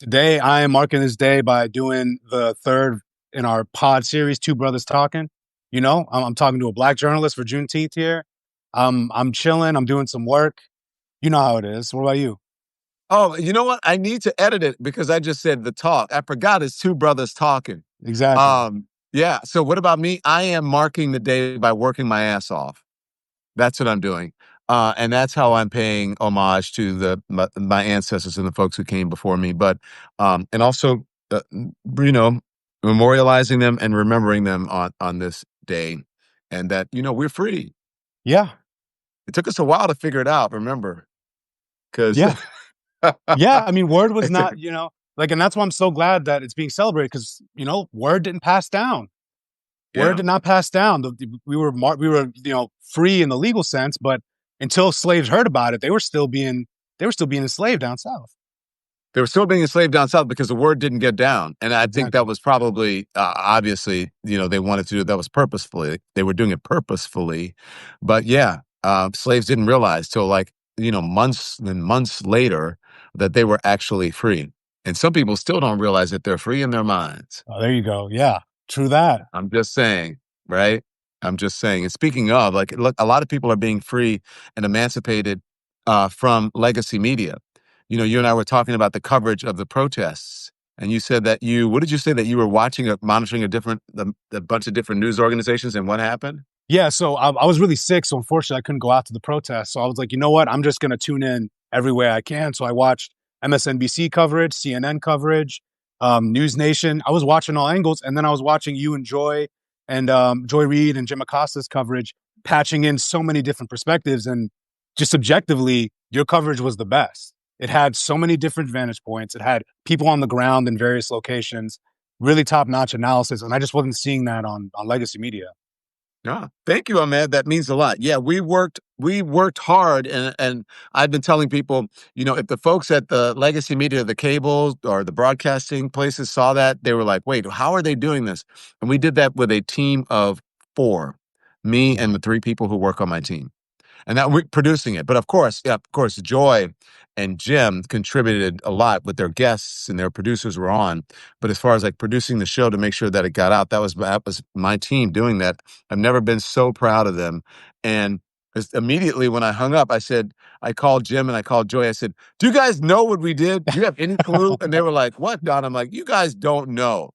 Today, I am marking this day by doing the third in our pod series, Two Brothers Talking. I'm talking to a black journalist for Juneteenth here. I'm chilling. I'm doing some work. You know how it is. What about you? Oh, you know what? I need to edit it because I just said the talk. I forgot it's two brothers talking. Exactly. Yeah. So what about me? I am marking the day by working my ass off. That's what I'm doing. And that's how I'm paying homage to my ancestors and the folks who came before me. But and also, you know, memorializing them and remembering them on this day, and that we're free. Yeah. It took us a while to figure it out. Remember, because Yeah. Yeah. I mean, word was it took not, and that's why I'm so glad that it's being celebrated because, word didn't pass down. Word yeah. did not pass down. We were free in the legal sense, but until slaves heard about it, they were still being enslaved down south. They were still being enslaved down south because the word didn't get down. And I think that Exactly. was probably, obviously, they wanted to do that was purposefully. They were doing it purposefully. But yeah, slaves didn't realize till months and months later that they were actually free. And some people still don't realize that they're free in their minds. Oh, there you go. Yeah, true that. I'm just saying, right? I'm just saying. And speaking of, look, a lot of people are being free and emancipated from legacy media. You and I were talking about the coverage of the protests, and you said that what did you say that you were monitoring a bunch of different news organizations, and what happened? Yeah, so I was really sick, so unfortunately I couldn't go out to the protest. So I was like, you know what? I'm just going to tune in everywhere I can. So I watched MSNBC coverage, CNN coverage, News Nation. I was watching all angles, and then I was watching you and Joy and Joy Reid and Jim Acosta's coverage, patching in so many different perspectives. And just objectively, your coverage was the best. It had so many different vantage points. It had people on the ground in various locations, really top-notch analysis, and I just wasn't seeing that on legacy media. Yeah, thank you, Ahmed. That means a lot. Yeah, we worked hard, and I've been telling people, if the folks at the legacy media, the cable or the broadcasting places saw that, they were like, "Wait, how are they doing this?" And we did that with a team of four, me and the three people who work on my team. And that we're producing it. But of course, Joy and Jim contributed a lot with their guests and their producers were on. But as far as like producing the show to make sure that it got out, that was my team doing that. I've never been so proud of them. And immediately when I hung up, I called Jim and I called Joy. I said, "Do you guys know what we did? Do you have any clue?" And they were like, "What, Don?" I'm like, "You guys don't know."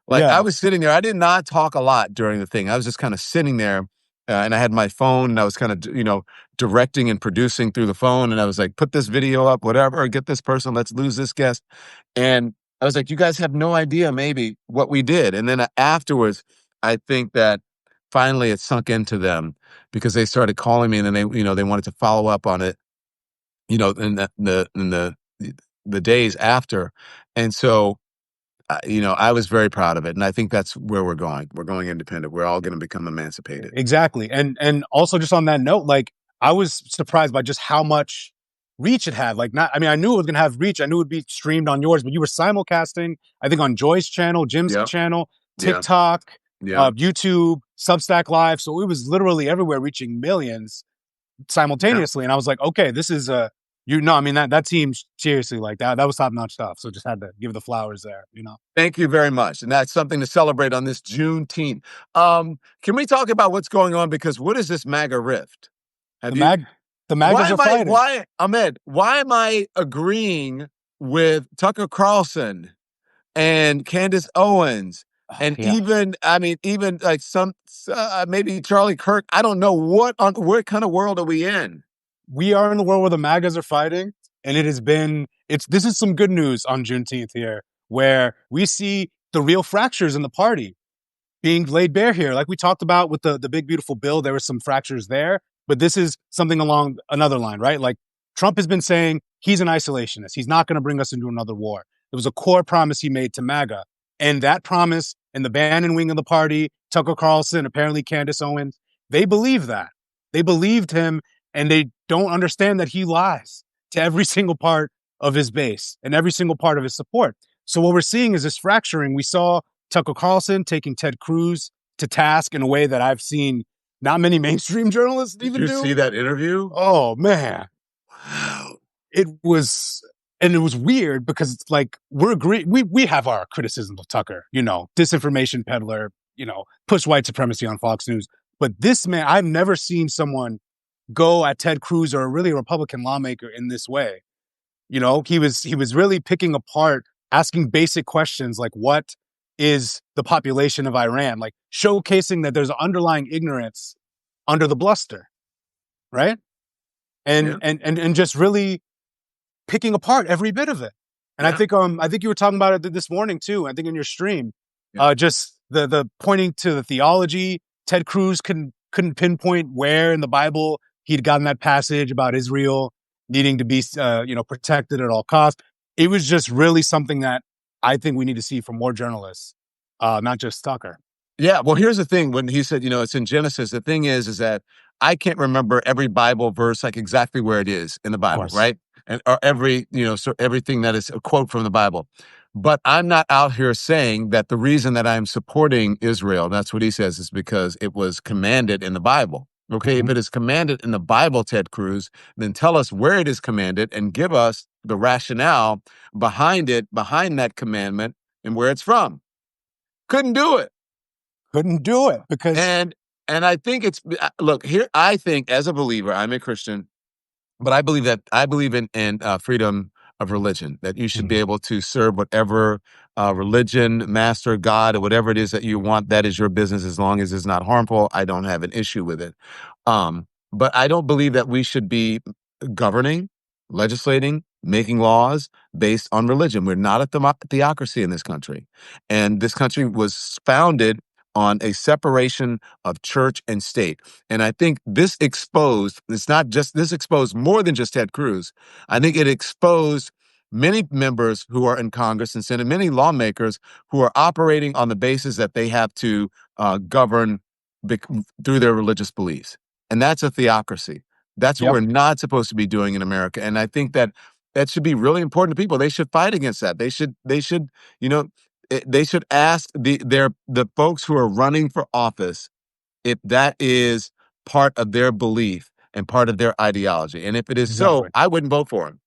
Like I Yeah. was sitting there, I did not talk a lot during the thing. I was just kind of sitting there, and I had my phone, and I was kind of, directing and producing through the phone. And I was like, "Put this video up, whatever. Get this person. Let's lose this guest." And I was like, "You guys have no idea, maybe what we did." And then afterwards, I think that finally it sunk into them because they started calling me, and then they wanted to follow up on it, in the days after, and so I was very proud of it, and I think that's where we're going. We're going independent. We're all going to become emancipated. Exactly. And also just on that note, like I was surprised by just how much reach it had. Like not I mean, I knew it was gonna have reach. I knew it would be streamed on yours, but you were simulcasting, I think on Joy's channel, Jim's Yeah, channel, yeah, TikTok, yeah, YouTube, Substack Live. So it was literally everywhere reaching millions yeah. simultaneously. And I was like, okay, this is I mean that team seriously like that was top notch stuff. So just had to give the flowers there. Thank you very much, and that's something to celebrate on this Juneteenth. Can we talk about what's going on? Because what is this MAGA rift? The Have you? mag the MAGAs are fighting. Ahmed? Why am I agreeing with Tucker Carlson and Candace Owens, and Yeah. even like some maybe Charlie Kirk? I don't know what kind of world are we in? We are in the world where the MAGAs are fighting, and this is some good news on Juneteenth here, where we see the real fractures in the party being laid bare here. Like we talked about with the big beautiful bill, there were some fractures there, but this is something along another line, right? Like Trump has been saying he's an isolationist. He's not going to bring us into another war. It was a core promise he made to MAGA. And that promise and the Bannon wing of the party, Tucker Carlson, apparently Candace Owens, they believe that. They believed him and they don't understand that he lies to every single part of his base and every single part of his support. So what we're seeing is this fracturing. We saw Tucker Carlson taking Ted Cruz to task in a way that I've seen not many mainstream journalists Did even you do. see that interview? Oh man, Wow. it was. and it was weird because it's like we have our criticisms of Tucker, disinformation peddler, push white supremacy on Fox News. But this man, I've never seen someone go at Ted Cruz or really a Republican lawmaker in this way. He was really picking apart, asking basic questions like what is the population of Iran, like showcasing that there's underlying ignorance under the bluster, right? Yeah. And just really picking apart every bit of it. And Yeah. I think you were talking about it this morning too. I think in your stream, Yeah. just the pointing to the theology. Ted Cruz couldn't pinpoint where in the Bible he'd gotten that passage about Israel needing to be protected at all costs. It was just really something that I think we need to see from more journalists, not just Tucker. Yeah, well, here's the thing. When he said, it's in Genesis, the thing is that I can't remember every Bible verse, like exactly where it is in the Of Bible, course. right? And or every, so everything that is a quote from the Bible. But I'm not out here saying that the reason that I'm supporting Israel, that's what he says, is because it was commanded in the Bible. Okay, if Mhm. it is commanded in the Bible, Ted Cruz, then tell us where it is commanded and give us the rationale behind it, behind that commandment, and where it's from. Couldn't do it. Couldn't do it because And I think it's look here. I think as a believer, I'm a Christian, but I believe in freedom of religion. That you should be Mhm. able to serve whatever religion, master, God, or whatever it is that you want. That is your business, as long as it's not harmful. I don't have an issue with it. But I don't believe that we should be governing, legislating, making laws based on religion. We're not a theocracy in this country, and this country was founded on a separation of church and state. And I think this exposed, this exposed more than just Ted Cruz. I think it exposed many members who are in Congress and Senate, many lawmakers who are operating on the basis that they have to govern through their religious beliefs. And that's a theocracy. That's what Yep. we're not supposed to be doing in America. And I think that that should be really important to people. They should fight against that. They should, you know, they should ask the folks who are running for office if that is part of their belief and part of their ideology. And if it is so, Exactly. I wouldn't vote for him.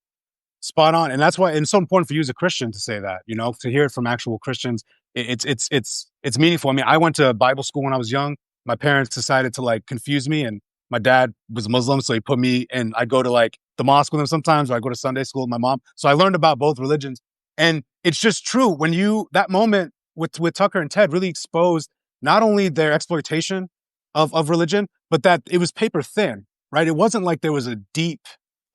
Spot on. And that's why it's so important for you as a Christian to say that, to hear it from actual Christians. It's meaningful. I mean, I went to Bible school when I was young. My parents decided to like confuse me, and my dad was Muslim, so he put me in. I go to like the mosque with him sometimes, or I go to Sunday school with my mom. So I learned about both religions. And it's just true when that moment with Tucker and Ted really exposed not only their exploitation of religion, but that it was paper thin, right? It wasn't like there was a deep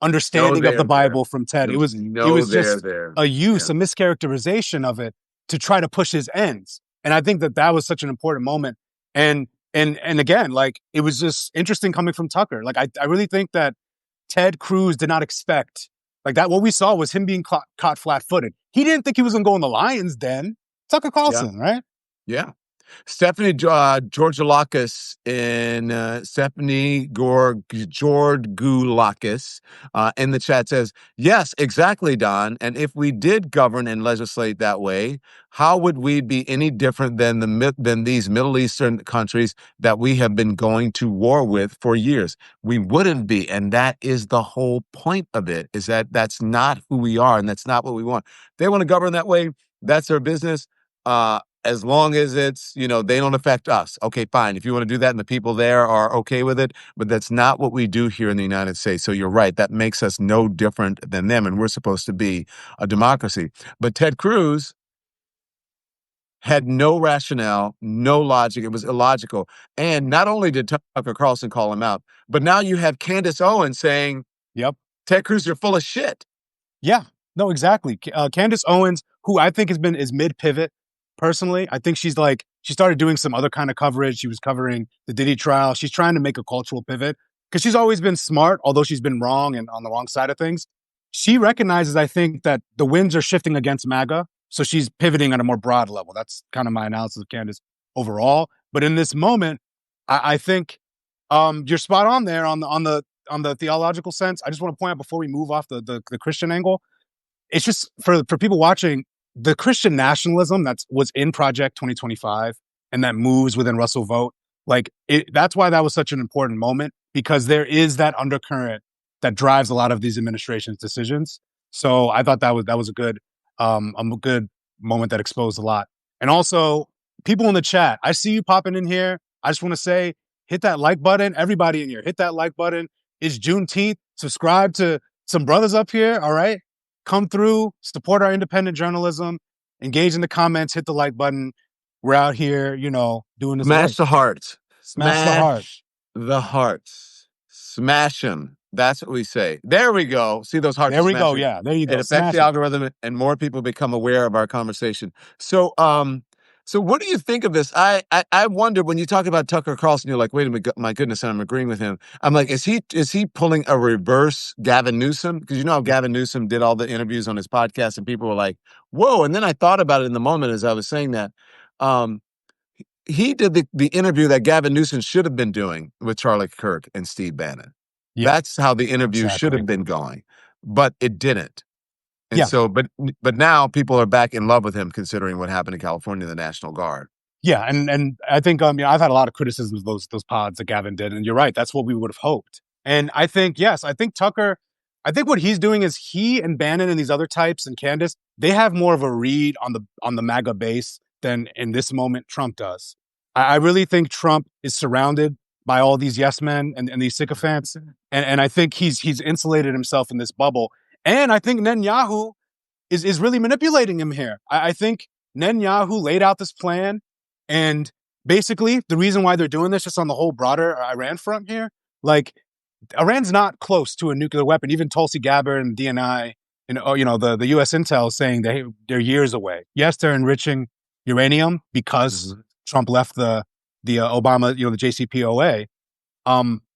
No understanding of the there there. Bible from Ted. There It was was it no was there just there. a use, Yeah. a mischaracterization of it to try to push his ends. And I think that was such an important moment. And again, like it was just interesting coming from Tucker. Like I really think that Ted Cruz did not expect like that. What we saw was him being caught flat-footed. He didn't think he was going to go in the Lions den. Tucker Yeah. Carlson, right? Yeah. Stephanie Georgilakis in Stephanie Georgulakis in the chat says, yes, exactly, Don. And if we did govern and legislate that way, how would we be any different than than these Middle Eastern countries that we have been going to war with for years? We wouldn't be. And that is the whole point of it, is that that's not who we are, and that's not what we want. They want to govern that way. That's their business. As long as it's, they don't affect us. Okay, fine. If you want to do that and the people there are okay with it, but that's not what we do here in the United States. So you're right. That makes us no different than them. And we're supposed to be a democracy. But Ted Cruz had no rationale, no logic. It was illogical. And not only did Tucker Carlson call him out, but now you have Candace Owens saying, Yep. Ted Cruz, you're full of shit. Yeah, no, exactly. Candace Owens, who I think is mid pivot. Personally, I think she started doing some other kind of coverage. She was covering the Diddy trial. She's trying to make a cultural pivot because she's always been smart, although she's been wrong and on the wrong side of things. She recognizes, I think, that the winds are shifting against MAGA, so she's pivoting at a more broad level. That's kind of my analysis of Candace overall. But in this moment, I think you're spot on there on the theological sense. I just want to point out before we move off the Christian angle, it's just for people watching, the Christian nationalism was in Project 2025 and that moves within Russell Vote. That's why that was such an important moment, because there is that undercurrent that drives a lot of these administration's decisions. So I thought that was a good moment that exposed a lot. And also, people in the chat, I see you popping in here. I just want to say, hit that like button. Everybody in here, hit that like button. It's Juneteenth. Subscribe to some brothers up here. All right, come through, support our independent journalism, engage in the comments, hit the like button. We're out here, doing this work. Smash the hearts. Smash the heart. Smash the hearts. Smash them. That's what we say. There we go. See those hearts There we go. smashing. Yeah, there you go. It affects Smash the it. algorithm, and more people become aware of our conversation. So what do you think of this? I wonder, when you talk about Tucker Carlson, you're like, wait a minute, my goodness, and I'm agreeing with him. I'm like, is he pulling a reverse Gavin Newsom? Because you know how Gavin Newsom did all the interviews on his podcast, and people were like, whoa. And then I thought about it in the moment as I was saying that. He did the interview that Gavin Newsom should have been doing with Charlie Kirk and Steve Bannon. Yeah, That's how the interview should exactly. have been going, but it didn't. And Yeah. so, but now people are back in love with him, considering what happened in California, the National Guard. Yeah, and I think I've had a lot of criticisms of those pods that Gavin did, and you're right, that's what we would have hoped. And I think I think Tucker, I think what he's doing is he and Bannon and these other types and Candace, they have more of a read on the MAGA base than in this moment Trump does. I really think Trump is surrounded by all these yes men and these sycophants, and I think he's insulated himself in this bubble. And I think Netanyahu is really manipulating him here. I think Netanyahu laid out this plan, and basically the reason why they're doing this, just on the whole broader Iran front here, like Iran's not close to a nuclear weapon. Even Tulsi Gabbard and DNI, the U.S. intel saying they're years away. Yes, they're enriching uranium because Trump left the Obama, the JCPOA,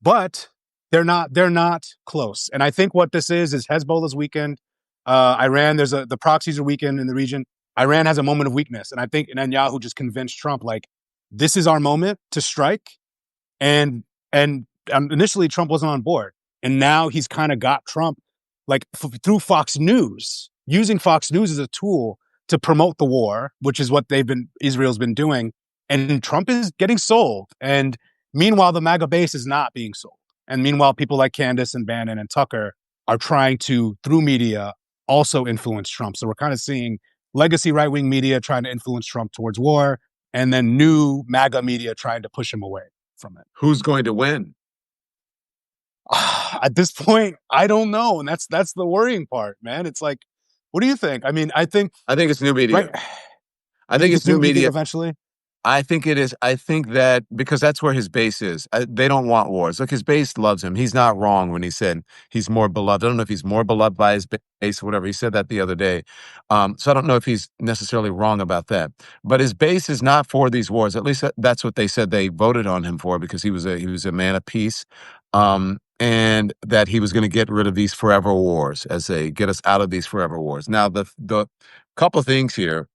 but they're not close. And I think what this is Hezbollah's weakened. Iran, the proxies are weakened in the region. Iran has a moment of weakness, and I think Netanyahu just convinced Trump, like, this is our moment to strike. And initially Trump wasn't on board, and now he's kind of got Trump, like, through Fox News, using Fox News as a tool to promote the war, which is what Israel's been doing, and Trump is getting sold. And meanwhile, the MAGA base is not being sold. And meanwhile, people like Candace and Bannon and Tucker are trying to, through media, also influence Trump. So we're kind of seeing legacy right-wing media trying to influence Trump towards war, and then new MAGA media trying to push him away from it. Who's going to win? At this point, I don't know. And that's the worrying part, man. It's like, what do you think? I mean, I think it's new media. Right. I think it's new media eventually. I think it is. I think that because that's where his base is. They don't want wars. Look, his base loves him. He's not wrong when he said he's more beloved. I don't know if he's more beloved by his base or whatever. He said that the other day. So I don't know if he's necessarily wrong about that. But his base is not for these wars. At least that's what they said they voted on him for, because he was a man of peace. And that he was going to get rid of these forever wars, as they get us out of these forever wars. Now, the couple of things here.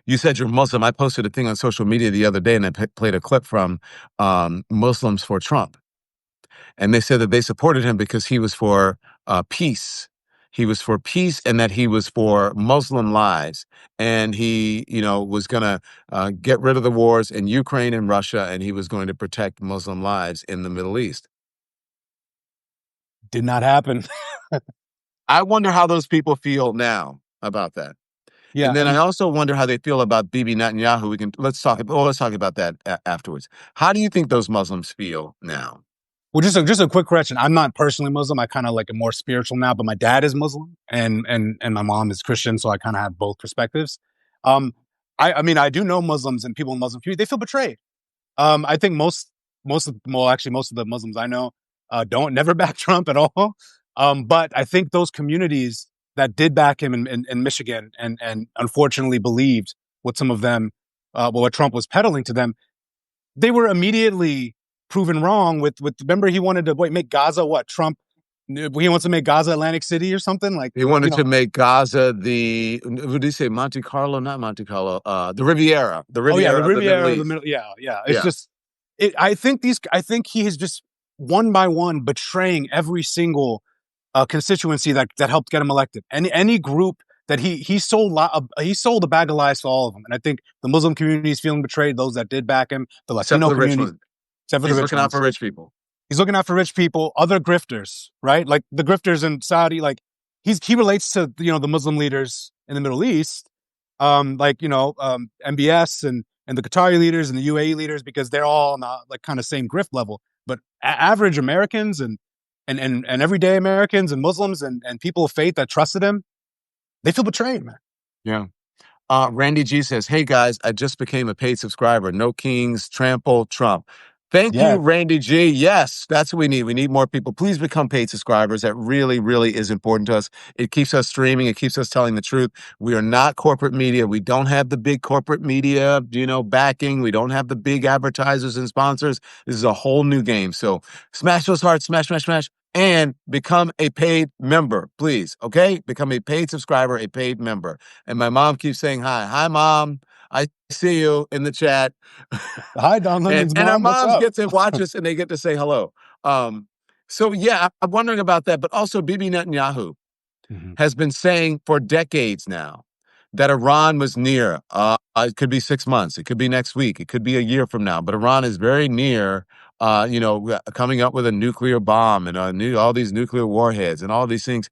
You said you're Muslim. I posted a thing on social media the other day, and I played a clip from Muslims for Trump. And they said that they supported him because he was for peace. He was for peace, and that he was for Muslim lives. And he, was going to get rid of the wars in Ukraine and Russia, and he was going to protect Muslim lives in the Middle East. Did not happen. I wonder how those people feel now about that. Yeah, and then I also wonder how they feel about Bibi Netanyahu. Let's talk about that afterwards. How do you think those Muslims feel now? Well, just a quick correction. I'm not personally Muslim. I kind of like am more spiritual now, but my dad is Muslim and my mom is Christian, so I kind of have both perspectives. I mean, I do know Muslims and people in Muslim community, they feel betrayed. I think most of the Muslims I know never back Trump at all. But I think those communities that did back him in Michigan and unfortunately believed what some of them, what Trump was peddling to them, they were immediately proven wrong with remember he wanted to make Gaza Trump, he wants to make Gaza Atlantic City or something like. He wanted to make Gaza what did he say? Monte Carlo, not Monte Carlo, the Riviera. The Riviera of the Middle East. Yeah. It's just, I think he is just one by one betraying every single constituency that helped get him elected. Any group that he sold a bag of lies to all of them. And I think the Muslim community is feeling betrayed. Those that did back him, the Latino community. Except for the rich ones. He's looking out for rich people. He's looking out for rich people, other grifters, right? Like the grifters in Saudi, like he relates to the Muslim leaders in the Middle East, like MBS and the Qatari leaders and the UAE leaders, because they're all on the like kind of same grift level. But average Americans and everyday Americans and Muslims and people of faith that trusted him, they feel betrayed, man. Yeah. Randy G says, "Hey guys, I just became a paid subscriber. No kings, trample Trump." Thank you, Yeah, Randy G. Yes, that's what we need. We need more people. Please become paid subscribers. That really, really is important to us. It keeps us streaming. It keeps us telling the truth. We are not corporate media. We don't have the big corporate media, backing. We don't have the big advertisers and sponsors. This is a whole new game. So smash those hearts, smash, smash, smash, and become a paid member, please. Okay? Become a paid subscriber, a paid member. And my mom keeps saying hi. Hi, Mom. I see you in the chat. hi, Don Lemon's And our mom. What's moms up? get to watch us and they get to say hello. So yeah, I'm wondering about that. But also, Bibi Netanyahu Mhm. has been saying for decades now that Iran was near. It could be 6 months, it could be next week, it could be a year from now. But Iran is very near. Coming up with a nuclear bomb and all these nuclear warheads and all these things.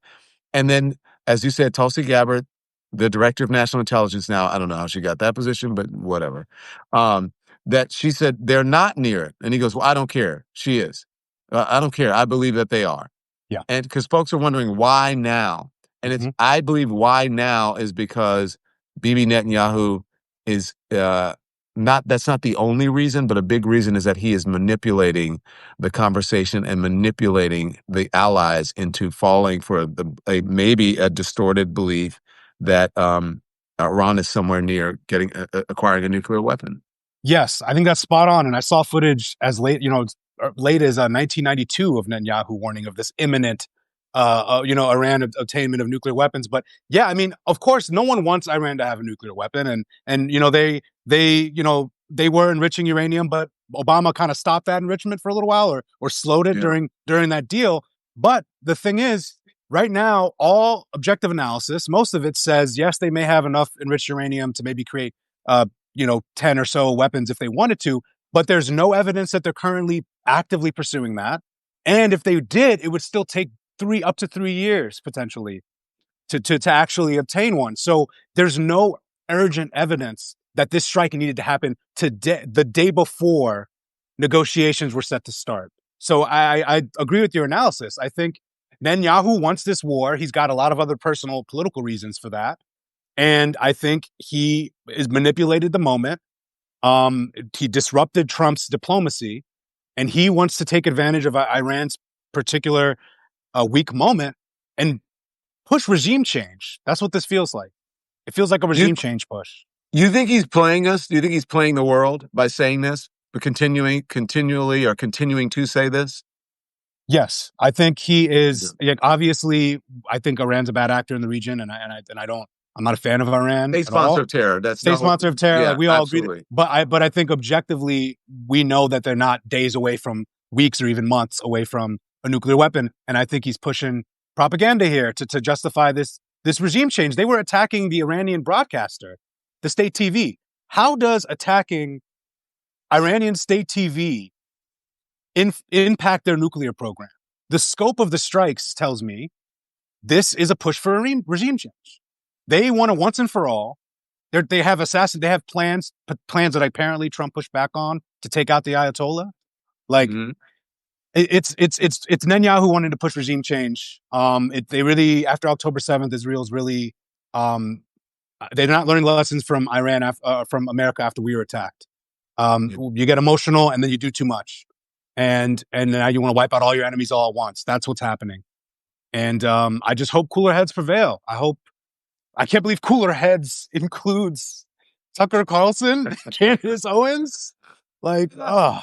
And then, as you said, Tulsi Gabbard, the director of national intelligence now, I don't know how she got that position, but whatever. That she said they're not near it. And he goes, well, I don't care. She is. I don't care. I believe that they are. Yeah. And because folks are wondering why now. And Mhm. I believe why now is because Bibi Netanyahu is that's not the only reason, but a big reason is that he is manipulating the conversation and manipulating the allies into falling for maybe a distorted belief that Iran is somewhere near acquiring a nuclear weapon. Yes, I think that's spot on. And I saw footage as late as 1992 of Netanyahu warning of this imminent, Iran attainment of nuclear weapons. But yeah, I mean, of course, no one wants Iran to have a nuclear weapon, and they were enriching uranium, but Obama kind of stopped that enrichment for a little while, or slowed it Yeah. during that deal. But the thing is, right now, all objective analysis, most of it says yes, they may have enough enriched uranium to maybe create 10 or so weapons if they wanted to, but there's no evidence that they're currently actively pursuing that. And if they did, it would still take up to 3 years potentially to actually obtain one. So there's no urgent evidence that this strike needed to happen today, the day before negotiations were set to start. So I agree with your analysis. I think Netanyahu wants this war. He's got a lot of other personal political reasons for that. And I think he is manipulated the moment. He disrupted Trump's diplomacy, and he wants to take advantage of Iran's particular weak moment and push regime change. That's what this feels like. It feels like a You regime change push. you think he's playing us? Do you think he's playing the world by saying this, but continually or continuing to say this? Yes, I think he Yeah. is. Like, obviously, I think Iran's a bad actor in the region, and I don't. I'm not a fan of Iran A at sponsor all. of terror. That's State not what. sponsor of terror, like Yeah, we all agree. absolutely. But I think objectively, we know that they're not days away from weeks or even months away from a nuclear weapon. And I think he's pushing propaganda here to justify this regime change. They were attacking the Iranian broadcaster, the state TV. How does attacking Iranian state TV impact their nuclear program? The scope of the strikes tells me this is a push for a regime change. They want to once and for all. They have plans that apparently Trump pushed back on to take out the Ayatollah. Like Mhm. it's Netanyahu wanting to push regime change. They really, after October 7th, Israel's really they're not learning lessons from from America after we were attacked. Yeah. You get emotional and then you do too much, and now you want to wipe out all your enemies all at once. That's what's happening. And I just hope cooler heads prevail. I can't believe cooler heads includes Tucker Carlson, Candace Owens. Like, oh,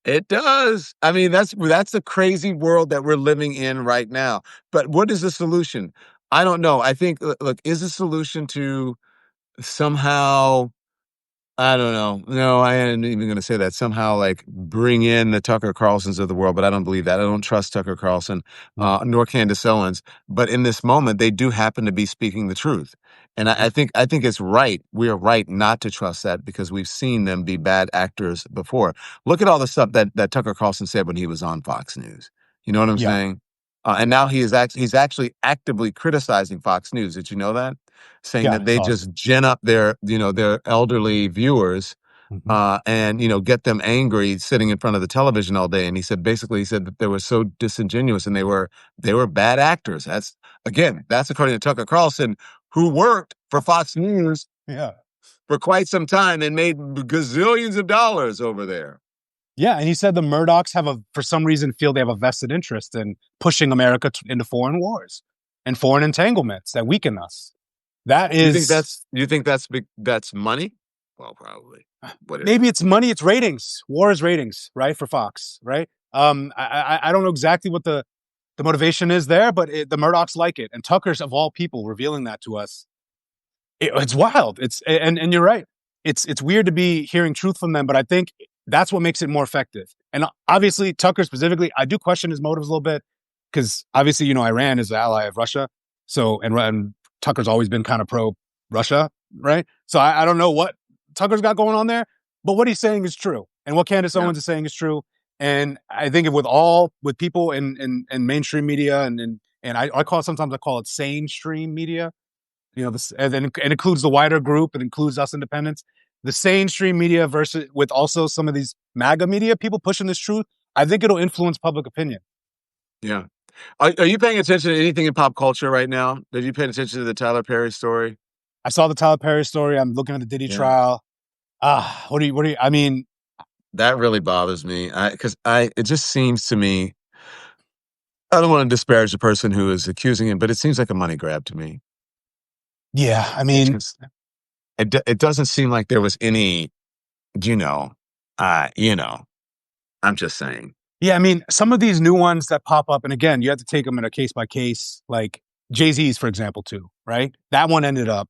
It does. I mean, that's the crazy world that we're living in right now. But what is the solution? I don't know. I think, look, is the solution to somehow, I don't know. No, I ain't even going to say that. Somehow, like, bring in the Tucker Carlsons of the world, but I don't believe that. I don't trust Tucker Carlson, no. nor Candace Owens. But in this moment, they do happen to be speaking the truth, and I think it's right. We are right not to trust that because we've seen them be bad actors before. Look at all the stuff that Tucker Carlson said when he was on Fox News. You know what I'm Yeah. saying? And now he's actually actively criticizing Fox News. Did you know that? Saying Yeah, I that they saw it. just gin up their elderly viewers, Mhm. and get them angry sitting in front of the television all day. And he said that they were so disingenuous and they were bad actors. That's according to Tucker Carlson, who worked for Fox News Yeah. for quite some time and made gazillions of dollars over there. Yeah, and he said the Murdochs for some reason, feel they have a vested interest in pushing America into foreign wars and foreign entanglements that weaken us. That is You think that's money? Well, probably. What is it? maybe it's money, it's ratings. War is ratings, right? For Fox, right? I don't know exactly what the motivation is there, but the Murdochs like it, and Tucker's of all people revealing that to us. It's wild. And you're right. It's weird to be hearing truth from them, but I think that's what makes it more effective. And obviously, Tucker specifically, I do question his motives a little bit because obviously, Iran is an ally of Russia, so and Tucker's always been kind of pro Russia, right? So I don't know what Tucker's got going on there, but what he's saying is true, and what Candace Yeah. Owens is saying is true. And I think with people in mainstream media and I call it, sometimes I call it sane stream media, and then it includes the wider group. It includes us independents. The sane stream media versus with also some of these MAGA media people pushing this truth. I think it'll influence public opinion. Yeah. Are you paying attention to anything in pop culture right now? Did you pay attention to the Tyler Perry story? I saw the Tyler Perry story. I'm looking at the Diddy Yeah. trial. I mean, That really bothers me. It just seems to me, I don't want to disparage the person who is accusing him, but it seems like a money grab to me. yeah, I It mean, just, it doesn't seem like there was any, you know, you know, I'm just saying. yeah, I mean, some of these new ones that pop up, and again, you have to take them in a case by case, like Jay-Z's, for example, too, right? That one ended up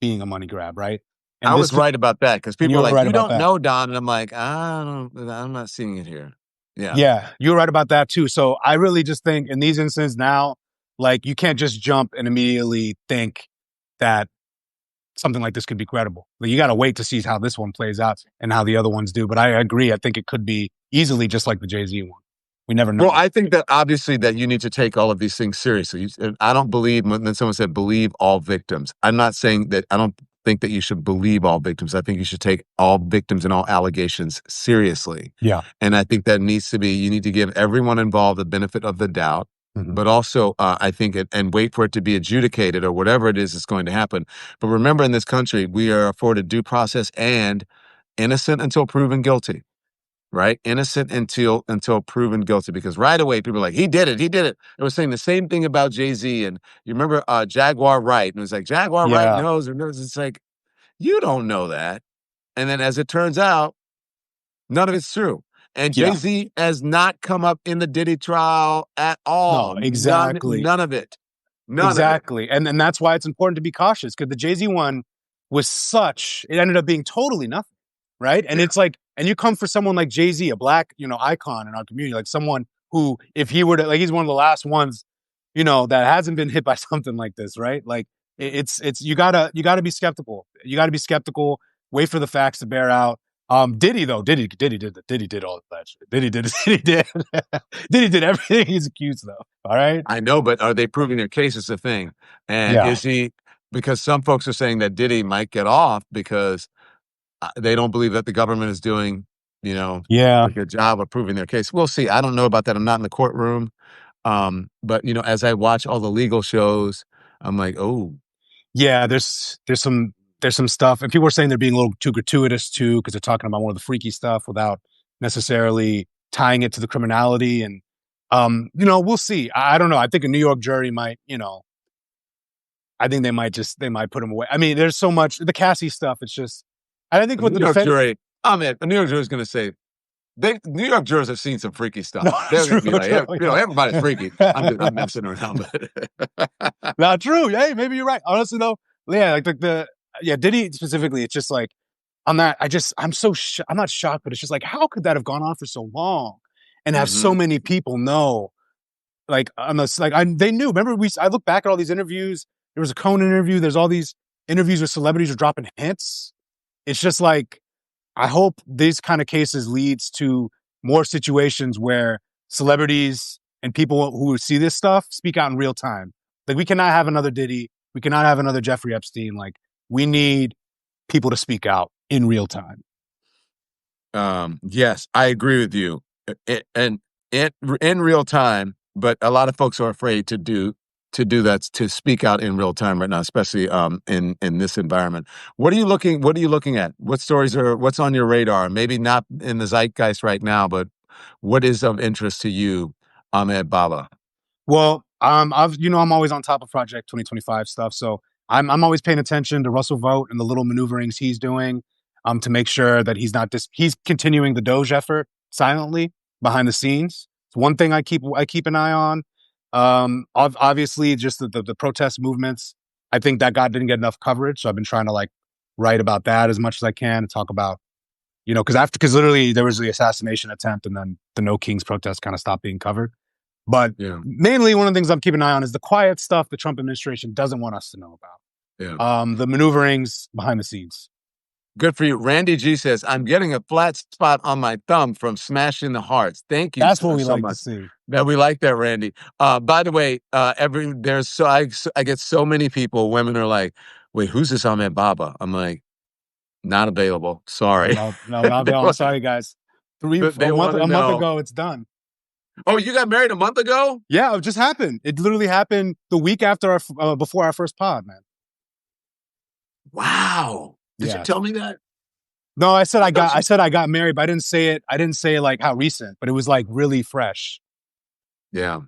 being a money grab, right? I And was right about that because and people you are were like, right you about don't that. know, Don. And I'm like, I'm not seeing it here. Yeah. Yeah, you're right about that too. So I really just think in these instances now, like you can't just jump and immediately think that something like this could be credible. Like, you got to wait to see how this one plays out and how the other ones do. But I agree. I think it could be easily just like the Jay-Z one. We never Well, know. I think that obviously that you need to take all of these things seriously. I don't believe when someone said believe all victims. I'm not saying that I don't think that you should believe all victims. I think you should take all victims and all allegations seriously. Yeah. And I think that needs to be, you need to give everyone involved the benefit of the doubt, Mhm. but also I think and wait for it to be adjudicated or whatever it is that's going to happen. But remember, in this country, we are afforded due process and innocent until proven guilty. Right? Innocent until proven guilty. Because right away people are like, he did it, he did it. They were saying the same thing about Jay-Z. And you remember Jaguar Wright, and it was like, Jaguar Wright Yeah. knows or knows. It's like, you don't know that. And then as it turns out, none of it's true. And Yeah. Jay-Z has not come up in the Diddy trial at all. No, exactly. None of it. None of it. Exactly. And that's why it's important to be cautious, because the Jay-Z one it ended up being totally nothing. Right. And Yeah. it's like, and you come for someone like Jay-Z, a black, icon in our community, like someone who, if he were to, like, he's one of the last ones, that hasn't been hit by something like this, right? Like you gotta be skeptical. You gotta be skeptical, wait for the facts to bear out. Diddy did all that shit. Diddy did everything he's accused of. All right. I know, but are they proving their case is the thing. And Yeah. is he, because some folks are saying that Diddy might get off because they don't believe that the government is doing, Yeah. a good job of proving their case. We'll see. I don't know about that. I'm not in the courtroom. But as I watch all the legal shows, I'm like, oh, Yeah, there's some stuff, and people are saying they're being a little too gratuitous too, because they're talking about more of the freaky stuff without necessarily tying it to the criminality. And we'll see. I don't know. I think a New York jury might, I think they might put him away. I mean, there's so much the Cassie stuff. It's just, and I think a with New the York defense, jury. Oh man, a New York jury is going to say New York jurors have seen some freaky stuff. no, They're going true, to be like, true, everybody's freaky. I'm yeah. messing around, but Not true. Hey, maybe you're right. Honestly, though, yeah, like yeah, Diddy specifically, it's just like on that. I'm not shocked, but it's just like, how could that have gone on for so long and have so Mhm. many people know? Like on this, like they knew. Remember, I look back at all these interviews. There was a Conan interview. There's all these interviews where celebrities are dropping hints. It's just like, I hope these kind of cases leads to more situations where celebrities and people who see this stuff speak out in real time. Like we cannot have another Diddy, we cannot have another Jeffrey Epstein. Like we need people to speak out in real time. Yes, I agree with you. And in real time, but a lot of folks are afraid to do that, to speak out in real time right now, especially in this environment. What are you looking at? What's on your radar? Maybe not in the zeitgeist right now, but what is of interest to you, Ahmed Baba? Well, I'm always on top of Project 2025 stuff, so I'm always paying attention to Russell Vogt and the little maneuverings he's doing, to make sure that he's continuing the Doge effort silently behind the scenes. It's one thing I keep an eye on. Obviously, just the protest movements. I think that didn't get enough coverage, so I've been trying to like write about that as much as I can and talk about, because literally there was the assassination attempt and then the No Kings protest kind of stopped being covered. But Yeah, mainly, one of the things I'm keeping an eye on is the quiet stuff the Trump administration doesn't want us to know about. yeah. The maneuverings behind the scenes. Good for you. Randy G says, I'm getting a flat spot on my thumb from smashing the hearts. Thank you That's what we so like to much. see. That we like that, Randy. By the way, I get so many people, women are like, wait, who's this Ahmed Baba? I'm like, not available. Sorry. No, not They available. I'm want sorry, guys. they want to A month know. ago, it's done. Oh, you got married a month ago? Yeah, it just happened. It literally happened the week after before our first pod, man. Wow. Did you Yeah. tell me that? No, I said I thought you. I got married, but I didn't say it. I didn't say like how recent, but it was like really fresh. Yeah.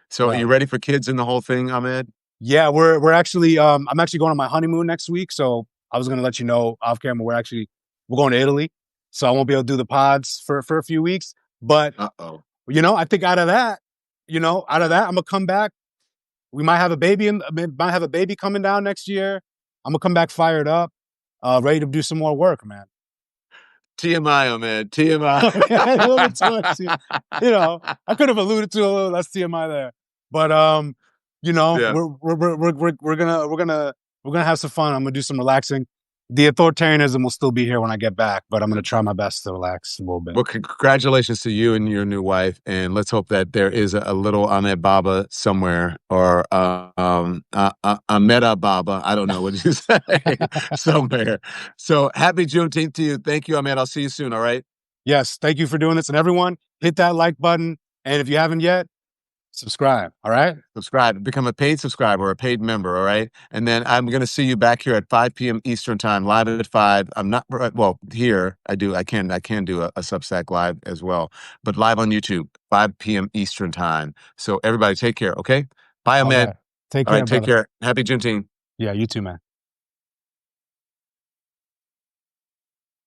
So are Yeah. you ready for kids and the whole thing, Ahmed? Yeah, we're actually I'm actually going on my honeymoon next week, so I was gonna let you know off camera we're going to Italy, so I won't be able to do the pods for a few weeks. But Uh-oh. I think out of that, I'm gonna come back. We might have a baby coming down next year. I'm gonna come back fired up, ready to do some more work, man. TMI, Ahmed. A little bit too much, TMI. I could have alluded to a little less TMI there, but Yeah. we're gonna have some fun. I'm gonna do some relaxing. The authoritarianism will still be here when I get back, but I'm gonna try my best to relax a little bit. Well, congratulations to you and your new wife, and let's hope that there is a little Ahmed Baba somewhere, or a Meta Baba. I don't know what you say somewhere. So happy Juneteenth to you. Thank you, Ahmed. I'll see you soon. All right. Yes, thank you for doing this, and everyone hit that like button, and if you haven't yet, subscribe. All right. Subscribe, become a paid subscriber, a paid member, all right? And then I'm going to see you back here at 5 p.m. Eastern time, live at 5. I'm not, well, here I can do a Substack live as well, but live on YouTube, 5 p.m. Eastern time. So everybody take care, okay? Bye, All Ahmed. right. Take All care, right, take brother. care. Happy Juneteenth. Yeah, you too, man.